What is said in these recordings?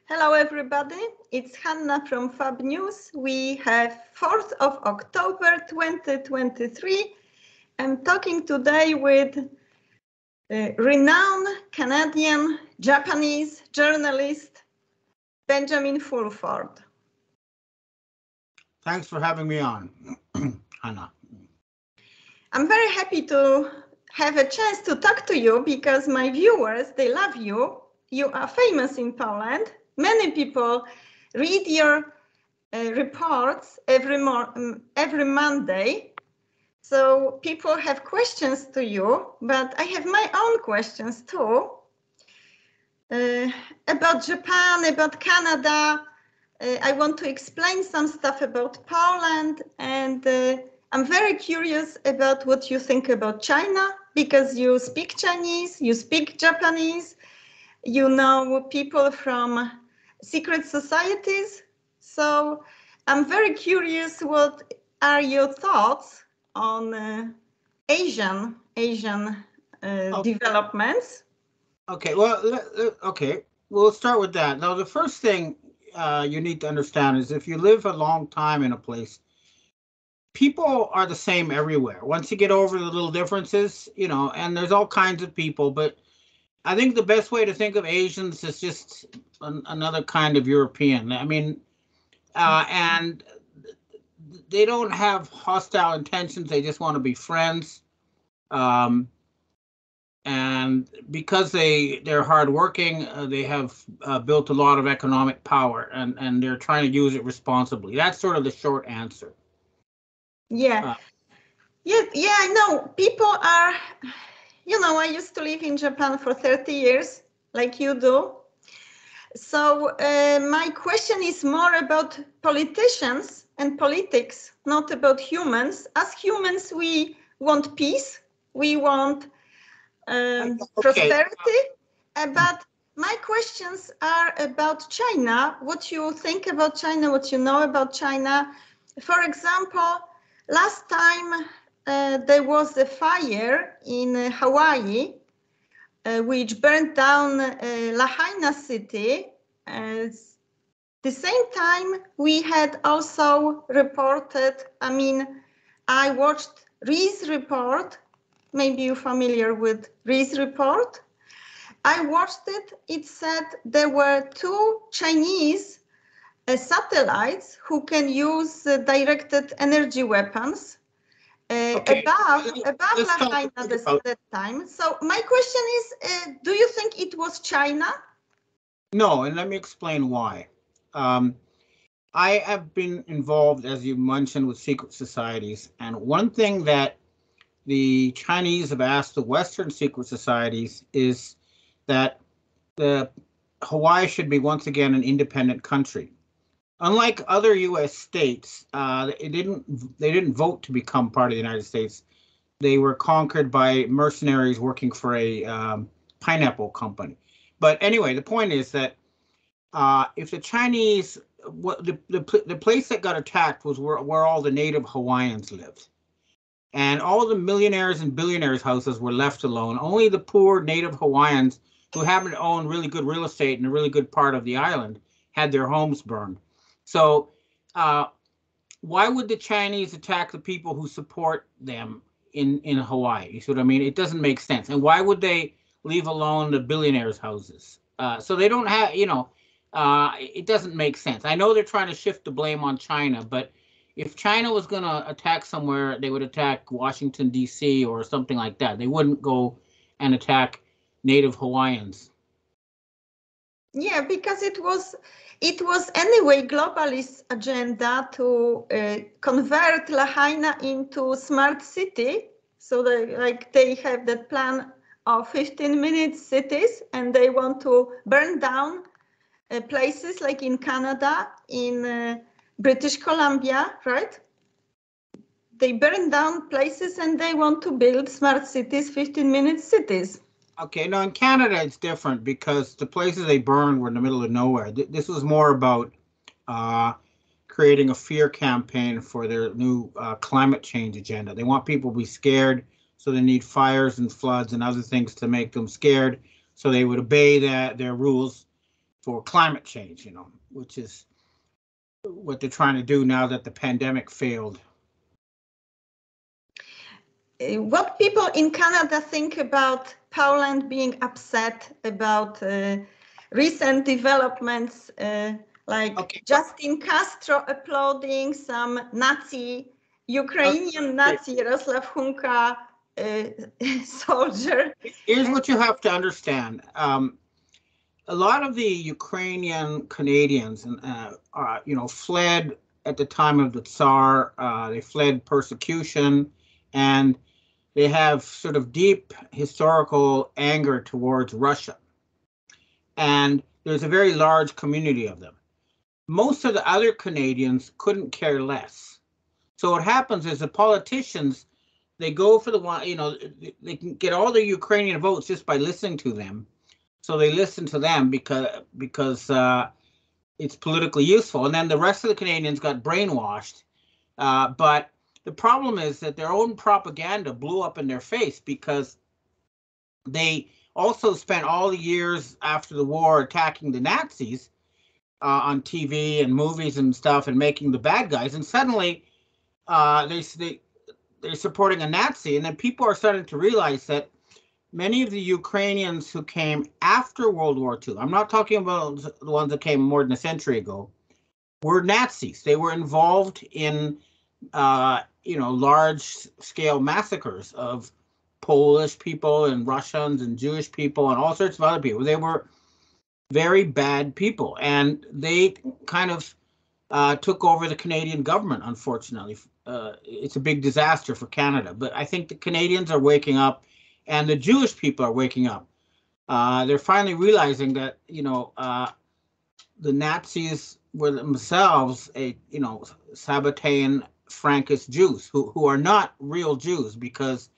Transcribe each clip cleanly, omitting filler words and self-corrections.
Hello, everybody. It's Hanna from Fab News. We have 4th of October 2023. I'm talking today with renowned Canadian Japanese journalist Benjaminem Fulfordem. Thanks for having me on, Hanna. I'm very happy to have a chance to talk to you because my viewers, they love you. You are famous in Poland. Many people read your reports every Monday. So people have questions to you, but I have my own questions too. About Japan, about Canada. I want to explain some stuff about Poland, and I'm very curious about what you think about China, because you speak Chinese, you speak Japanese, you know people from secret societies. So I'm very curious, what are your thoughts on Asian developments? Okay, well, we'll start with that. Now, the first thing you need to understand is if you live a long time in a place, people are the same everywhere. Once you get over the little differences, and there's all kinds of people, but I think the best way to think of Asians is just another kind of European. I mean, and they don't have hostile intentions. They just want to be friends. And because they're hardworking, they have built a lot of economic power, and they're trying to use it responsibly. That's sort of the short answer. Yeah, I know. People are, I used to live in Japan for 30 years, like you do. So my question is more about politicians and politics, not about humans. As humans, we want peace, we want prosperity, but my questions are about China, what you think about China, what you know about China. For example, last time there was a fire in Hawaii, which burned down Lahaina city. The same time, we had also reported, I watched Ree's report. Maybe you're familiar with Ree's report. I watched it. It said there were 2 Chinese satellites who can use directed energy weapons above Lahaina at that time. So my question is, do you think it was China? No, and let me explain why. I have been involved, as you mentioned, with secret societies, and one thing that the Chinese have asked the Western secret societies is that the Hawaii should be once again an independent country. Unlike other U.S. states, they didn't vote to become part of the United States. They were conquered by mercenaries working for a pineapple company. But anyway, the point is that if the Chinese, the place that got attacked was where all the native Hawaiians lived. And all the millionaires and billionaires' houses were left alone. Only the poor native Hawaiians who happened to own really good real estate in a really good part of the island had their homes burned. So why would the Chinese attack the people who support them in Hawaii? You see what I mean? It doesn't make sense. And why would they leave alone the billionaires' houses? So they don't have, it doesn't make sense. I know they're trying to shift the blame on China, but if China was going to attack somewhere, they would attack Washington, D.C. or something like that. They wouldn't go and attack native Hawaiians. Yeah, because it was anyway globalist agenda to convert Lahaina into smart city. So they have that plan of 15-minute cities, and they want to burn down places like in Canada, in British Columbia, right? They burn down places and they want to build smart cities, 15-minute cities. Okay, no, in Canada it's different because the places they burned were in the middle of nowhere. This was more about creating a fear campaign for their new climate change agenda. They want people to be scared, so they need fires and floods and other things to make them scared, so they would obey their rules. for climate change, which is what they're trying to do now that the pandemic failed. What people in Canada think about Poland being upset about recent developments, Justin Castro applauding some Ukrainian Nazi Jarosław Hunka soldier. Here's what you have to understand. A lot of the Ukrainian Canadians, fled at the time of the Tsar. They fled persecution, and they have sort of deep historical anger towards Russia. And there's a very large community of them. Most of the other Canadians couldn't care less. So what happens is the politicians, they go for the one, they can get all the Ukrainian votes just by listening to them. So they listen to them because it's politically useful. And then the rest of the Canadians got brainwashed. But the problem is that their own propaganda blew up in their face because they also spent all the years after the war attacking the Nazis on TV and movies and stuff and making the bad guys. And suddenly they're supporting a Nazi. And then people are starting to realize that many of the Ukrainians who came after World War II, I'm not talking about the ones that came more than a century ago, were Nazis. They were involved in large-scale massacres of Polish people and Russians and Jewish people and all sorts of other people. They were very bad people, and they kind of took over the Canadian government, unfortunately. It's a big disaster for Canada, but I think the Canadians are waking up, and the Jewish people are waking up. They're finally realizing that, the Nazis were themselves Sabbatean Frankist Jews who are not real Jews because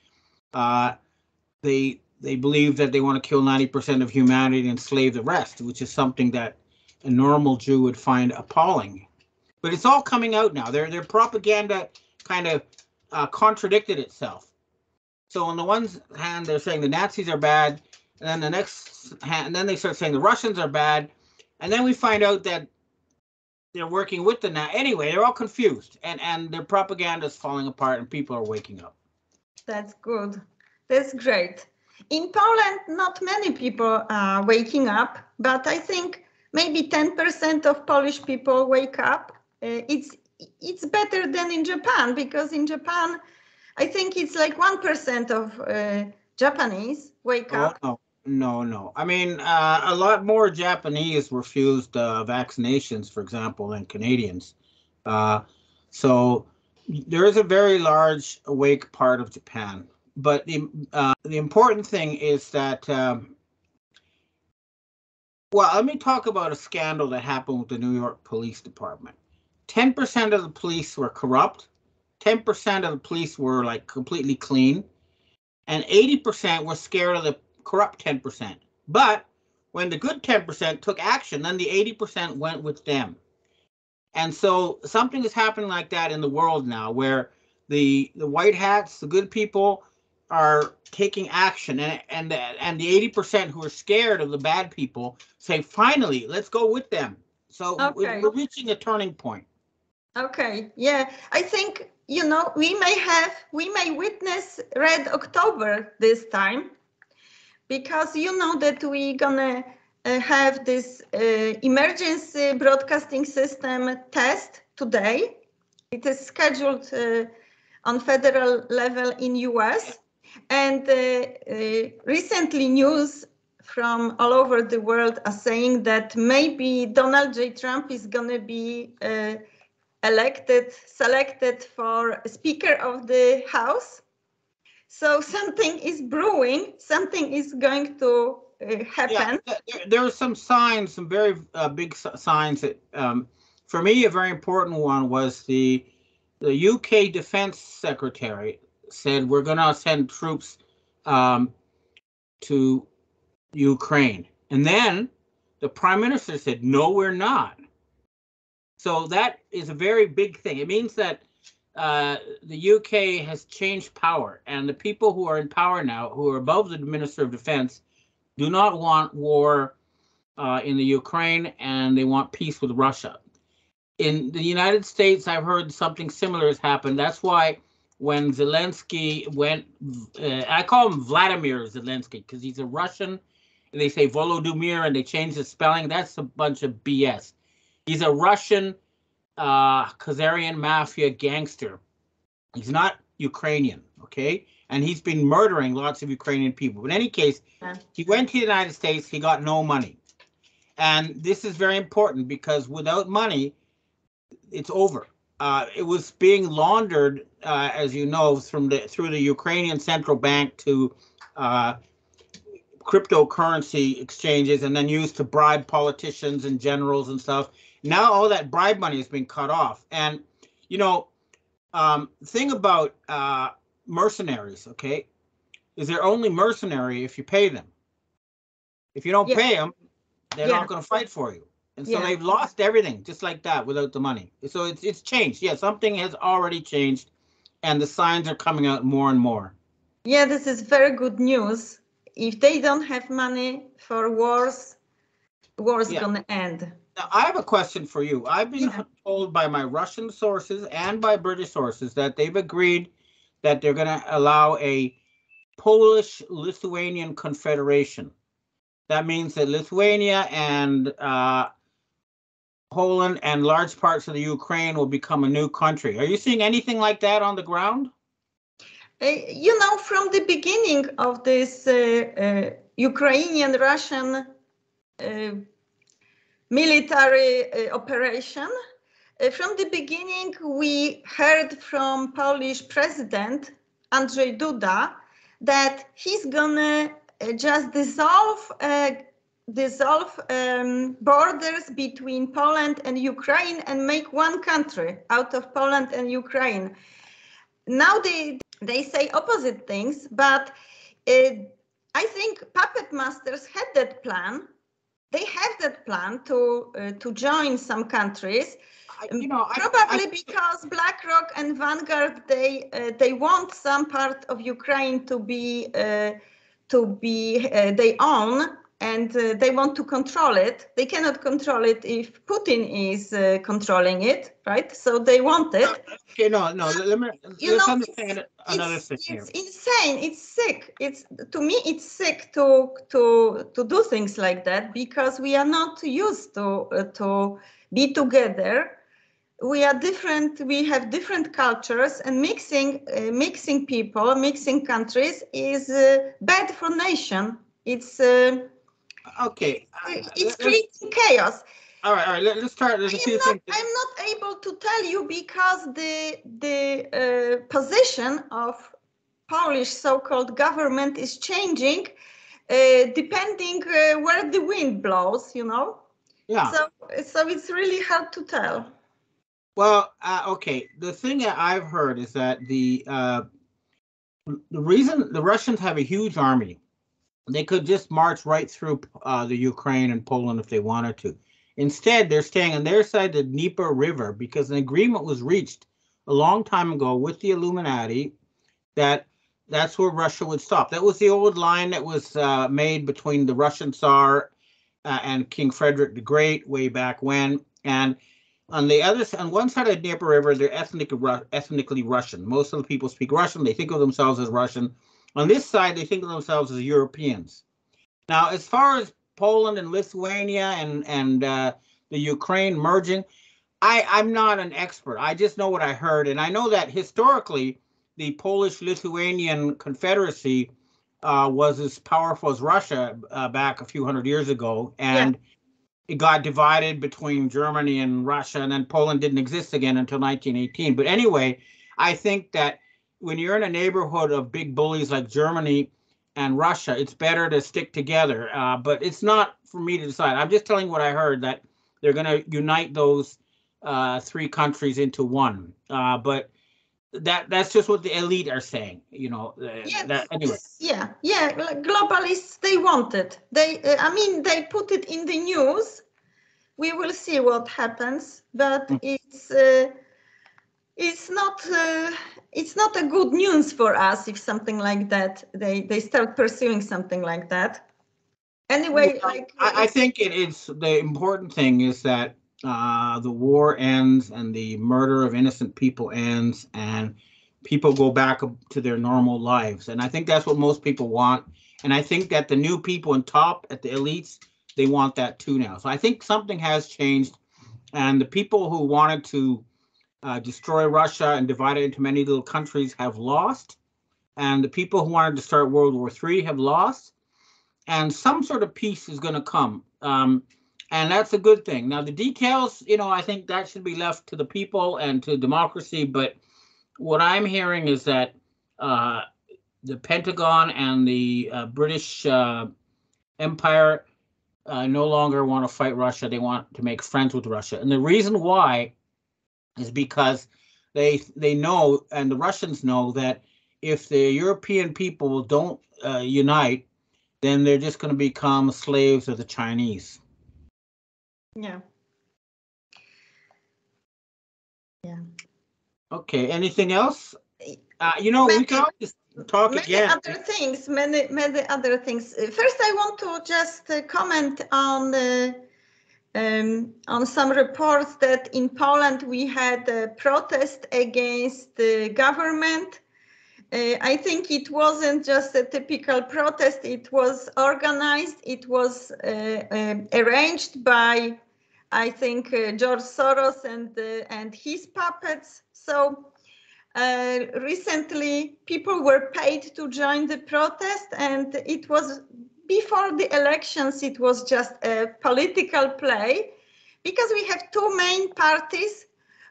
they believe that they want to kill 90% of humanity and enslave the rest, which is something that a normal Jew would find appalling. But it's all coming out now. Their propaganda kind of contradicted itself. So on the one hand, they're saying the Nazis are bad, and then the next hand, and then they start saying the Russians are bad, and then we find out that they're working with the Nazis. Anyway, they're all confused, and their propaganda is falling apart, and people are waking up. That's good. That's great. In Poland, not many people are waking up, but I think maybe 10% of Polish people wake up. It's better than in Japan, because in Japan, I think it's like 1% of Japanese wake up. No. I mean, a lot more Japanese refused vaccinations, for example, than Canadians. So there is a very large awake part of Japan. But the important thing is that, let me talk about a scandal that happened with the New York Police Department. 10% of the police were corrupt. 10% of the police were like completely clean, and 80% were scared of the corrupt 10%. But when the good 10% took action, then the 80% went with them. And so something is happening like that in the world now, where the white hats, the good people, are taking action, and the 80% who are scared of the bad people say, finally, let's go with them. So we're reaching a turning point. Okay, yeah, I think, we may witness Red October this time, because that we're gonna have this emergency broadcasting system test today. It is scheduled on federal level in US, and recently news from all over the world are saying that maybe Donald J. Trump is gonna be selected for Speaker of the House. So something is brewing, something is going to happen. Yeah, there are some signs, some very big signs that, for me, a very important one was the UK Defense Secretary said, we're going to send troops to Ukraine. And then the Prime Minister said, no, we're not. So that is a very big thing. It means that the UK has changed power, and the people who are in power now, who are above the Minister of Defense, do not want war in the Ukraine, and they want peace with Russia. In the United States, I've heard something similar has happened. That's why when Zelensky went, I call him Vladimir Zelensky because he's a Russian, and they say Volodymyr and they change the spelling. That's a bunch of BS. He's a Russian Khazarian mafia gangster. He's not Ukrainian, okay? And he's been murdering lots of Ukrainian people. But in any case, he went to the United States, he got no money. And this is very important because without money, it's over. It was being laundered, as you know, through the Ukrainian central bank to cryptocurrency exchanges, and then used to bribe politicians and generals and stuff. Now all that bribe money has been cut off. And you know, thing about mercenaries, okay, is they're only mercenary if you pay them. If you don't pay them, they're not going to fight for you. And so they've lost everything just like that without the money. So it's changed. Yeah, something has already changed, and the signs are coming out more and more. Yeah, this is very good news. If they don't have money for wars gonna end. Now, I have a question for you. I've been told by my Russian sources and by British sources that they've agreed that they're going to allow a Polish-Lithuanian confederation. That means that Lithuania and Poland and large parts of the Ukraine will become a new country. Are you seeing anything like that on the ground? You know, from the beginning of this Ukrainian-Russian military operation, from the beginning we heard from Polish President Andrzej Duda that he's gonna just dissolve borders between Poland and Ukraine and make one country out of Poland and Ukraine. Now they say opposite things, but I think puppet masters had that plan. They have that plan to join some countries. You know, probably because BlackRock and Vanguard they want some part of Ukraine to be their own, and they want to control it. They cannot control it if Putin is controlling it, right? So they want it. Okay, no. Let's understand another thing here. It's insane. It's sick. To me, it's sick to do things like that because we are not used to be together. We are different. We have different cultures, and mixing people, mixing countries is bad for nation. It's okay. It's creating chaos. All right. Let's start. I'm not able to tell you because the position of Polish so-called government is changing depending where the wind blows. You know. Yeah. So it's really hard to tell. Well, okay. The thing that I've heard is that the reason the Russians have a huge army, they could just march right through the Ukraine and Poland if they wanted to. Instead, they're staying on their side of the Dnieper River because an agreement was reached a long time ago with the Illuminati that's where Russia would stop. That was the old line that was made between the Russian Tsar and King Frederick the Great way back when. And on one side of the Dnieper River, they're ethnically Russian. Most of the people speak Russian. They think of themselves as Russian. On this side, they think of themselves as Europeans. Now, as far as Poland and Lithuania and the Ukraine merging, I'm not an expert. I just know what I heard. And I know that historically, the Polish-Lithuanian Confederacy was as powerful as Russia back a few hundred years ago. And it got divided between Germany and Russia, and then Poland didn't exist again until 1918. But anyway, I think that when you're in a neighborhood of big bullies like Germany and Russia, it's better to stick together. But it's not for me to decide. I'm just telling what I heard, that they're going to unite those three countries into one. But that's just what the elite are saying, you know. Anyway. Yeah. Globalists, they want it. They put it in the news. We will see what happens, but it's not a good news for us if something like that they start pursuing something like that. Anyway, I think it's the important thing is that the war ends and the murder of innocent people ends and people go back to their normal lives. And I think that's what most people want. And I think that the new people on top at the elites, they want that too now. So I think something has changed. And the people who wanted to destroy Russia and divide it into many little countries have lost. And the people who wanted to start World War III have lost. And some sort of peace is going to come. And that's a good thing. Now, the details, I think that should be left to the people and to democracy. But what I'm hearing is that the Pentagon and the British Empire no longer want to fight Russia. They want to make friends with Russia. And the reason why is because they know, and the Russians know, that if the European people don't unite, then they're just going to become slaves of the Chinese. Yeah. Yeah. Okay. Anything else? We can always talk again. Many other things. First, I want to just comment on some reports that in Poland we had a protest against the government. I think it wasn't just a typical protest. It was organized. It was arranged by, I think, George Soros and his puppets. So recently, people were paid to join the protest, and it was before the elections. It was just a political play, because we have two main parties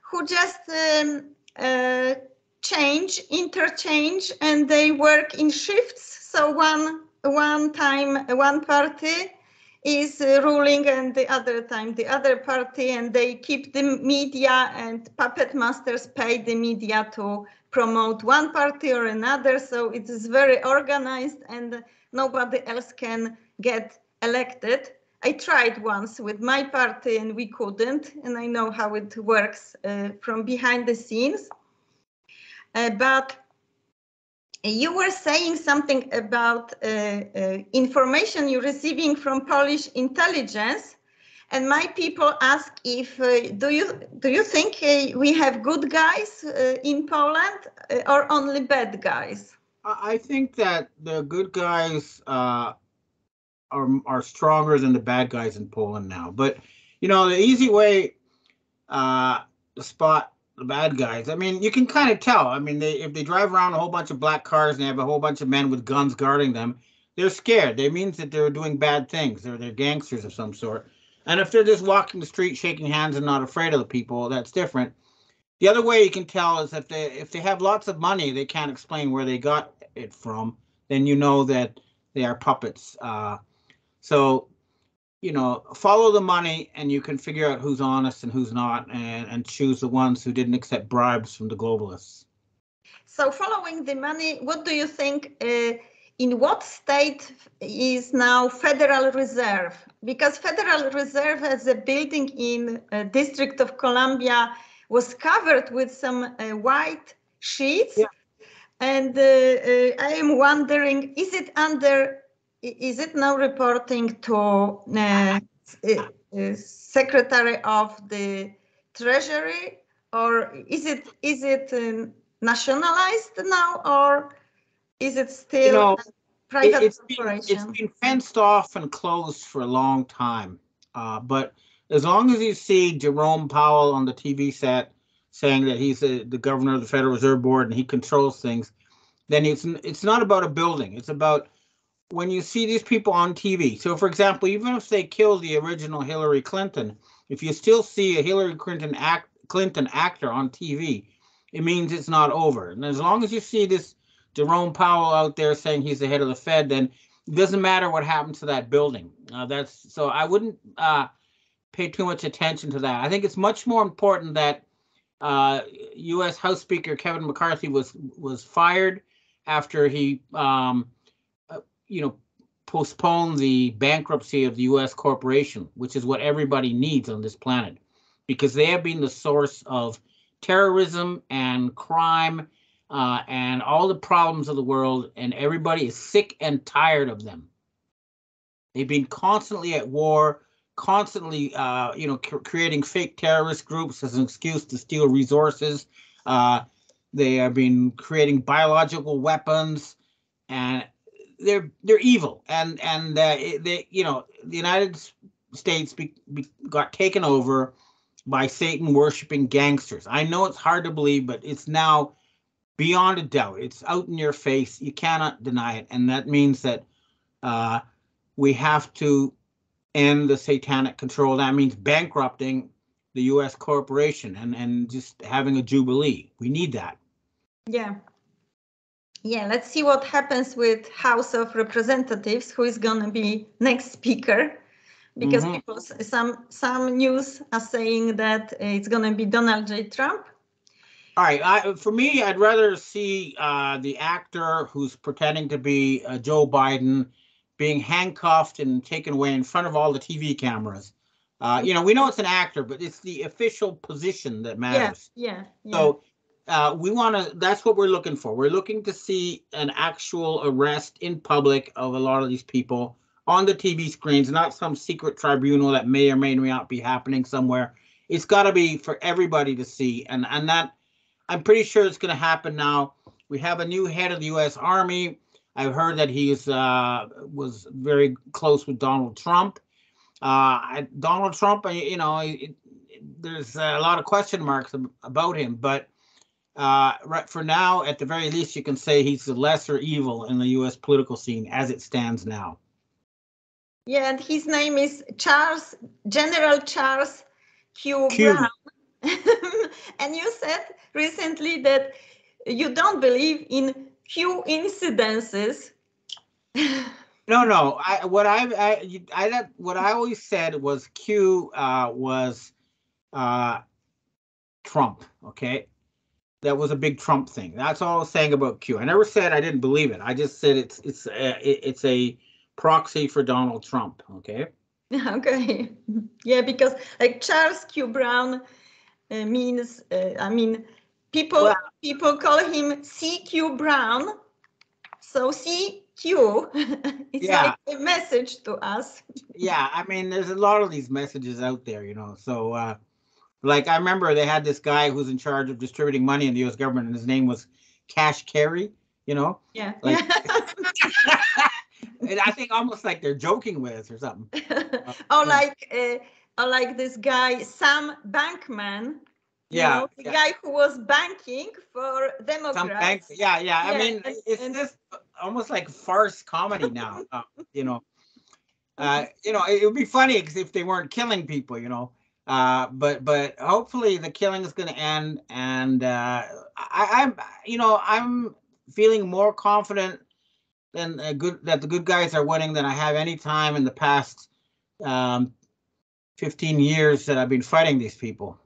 who just interchange, and they work in shifts. So one time one party is ruling, and the other time the other party, and they keep the media, and puppet masters pay the media to promote one party or another. So it is very organized, and nobody else can get elected. I tried once with my party and we couldn't, and I know how it works from behind the scenes. But you were saying something about information you're receiving from Polish intelligence, and my people ask if do you think we have good guys in Poland or only bad guys? I think that the good guys are stronger than the bad guys in Poland now. But the easy way to spot the bad guys, I mean, you can kind of tell. I mean, if they drive around a whole bunch of black cars and they have a whole bunch of men with guns guarding them, they're scared. That means that they're doing bad things. They're gangsters of some sort. And if they're just walking the street, shaking hands, and not afraid of the people, that's different. The other way you can tell is if they have lots of money, they can't explain where they got it from, then you know that they are puppets. So follow the money, and you can figure out who's honest and who's not, and choose the ones who didn't accept bribes from the globalists. So following the money, what do you think, in what state is now Federal Reserve? Because Federal Reserve as a building in District of Columbia was covered with some white sheets. Yeah. And I am wondering, is it now reporting to Secretary of the Treasury, or is it nationalized now, or is it still a private corporation? It's been fenced off and closed for a long time. But as long as you see Jerome Powell on the TV set saying that he's the governor of the Federal Reserve Board and he controls things, then it's not about a building. It's about when you see these people on TV. So, for example, even if they kill the original Hillary Clinton, if you still see a Hillary Clinton actor on TV, it means it's not over. And as long as you see this Jerome Powell out there saying he's the head of the Fed, then it doesn't matter what happens to that building. So I wouldn't pay too much attention to that. I think it's much more important that U.S. House Speaker Kevin McCarthy was fired after he postpone the bankruptcy of the U.S. corporation, which is what everybody needs on this planet, because they have been the source of terrorism and crime and all the problems of the world, and everybody is sick and tired of them. They've been constantly at war, constantly, creating fake terrorist groups as an excuse to steal resources. They have been creating biological weapons, and they're evil. And the United States got taken over by Satan worshiping gangsters. I know it's hard to believe, but it's now beyond a doubt. It's out in your face. You cannot deny it, and that means that we have to end the satanic control. That means bankrupting the U.S. corporation and just having a jubilee. We need that. Yeah. Yeah, let's see what happens with House of Representatives, who is going to be next speaker, because people, some news are saying that it's going to be Donald J. Trump. All right, for me, I'd rather see the actor who's pretending to be Joe Biden being handcuffed and taken away in front of all the TV cameras. We know it's an actor, but it's the official position that matters. Yeah. So we want to, that's what we're looking for. We're looking to see an actual arrest in public of a lot of these people on the TV screens, not some secret tribunal that may or may not be happening somewhere. It's got to be for everybody to see. And that, I'm pretty sure it's going to happen now. We have a new head of the U.S. Army. I've heard that he was very close with Donald Trump. Donald Trump, there's a lot of question marks about him, but right for now, at the very least, you can say he's the lesser evil in the U.S. political scene as it stands now. Yeah, and his name is General Charles Q. Brown. And you said recently that you don't believe in Q incidences. No. What I always said was Q was Trump. Okay, that was a big Trump thing. That's all I was saying about Q. I never said I didn't believe it. I just said it's a proxy for Donald Trump. Okay. Okay. Yeah, because like Charles Q. Brown means, people call him CQ Brown. So CQ, it's like a message to us. Yeah, there's a lot of these messages out there, So, like, I remember they had this guy who's in charge of distributing money in the U.S. government, and his name was Cash Carey, Yeah. Like, and I think almost like they're joking with us or something. Or like this guy, Sam Bankman. The guy who was banking for Democrats. It's just almost like farce comedy now. It would be funny if they weren't killing people, but hopefully the killing is going to end, and I'm feeling more confident than that the good guys are winning than I have any time in the past 15 years that I've been fighting these people.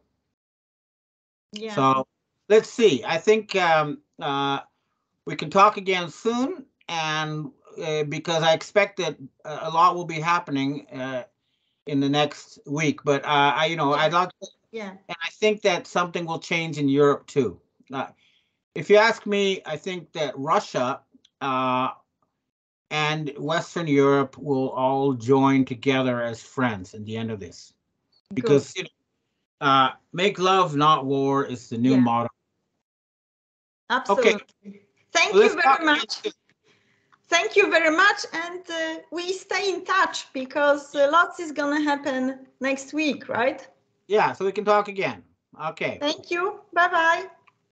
Yeah. So let's see. I think we can talk again soon, and because I expect that a lot will be happening in the next week. But I'd like to, and I think that something will change in Europe too. If you ask me, I think that Russia and Western Europe will all join together as friends at the end of this, because make love, not war, is the new motto. Absolutely. Okay. Thank you very much. Thank you very much. And we stay in touch, because lots is going to happen next week, right? Yeah, so we can talk again. Okay. Thank you. Bye-bye.